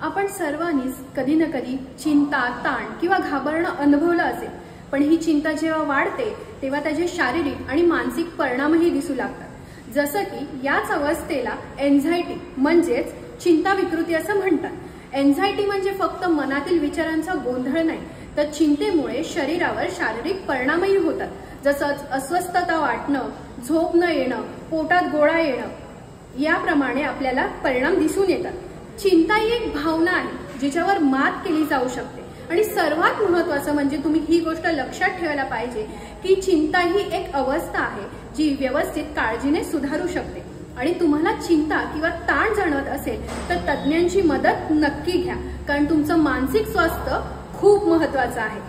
आपण सर्वांनीच कधी ना कधी चिंता, ताण किंवा घाबरणं अनुभवलं असेल, पण ही चिंता जेव्हा वाढते तेव्हा त्याचे शारीरिक आणि मानसिक परिणामही दिसू लागतात। जसं की याच अवस्थेला एन्झायटी म्हणजेच चिंता विकृती असं म्हणतात। एन्झायटी म्हणजे फक्त मनातील विचारांचा गोंधळ नाही, तर चिंतेमुळे शरीरावर शारीरिक परिणामही होतात, जसंच अस्वस्थता वाटणं, झोप न येणं, पोटात गोळा येणं, याप्रमाणे आपल्याला परिणाम दिसून येतात। चिंता ही एक भावना आहे जिच्यावर मात केली जाऊ शकते आणि सर्वात महत्त्वाचं म्हणजे तुम्ही ही गोष्ट लक्षात ठेवायला पाहिजे की चिंता ही एक अवस्था आहे जी व्यवस्थित काळजीने सुधारू शकते। आणि तुम्हाला चिंता किंवा ताण जाणवत असेल तर तज्ञांची मदत नक्की घ्या, कारण तुमचं मानसिक स्वास्थ्य खूप महत्त्वाचं आहे।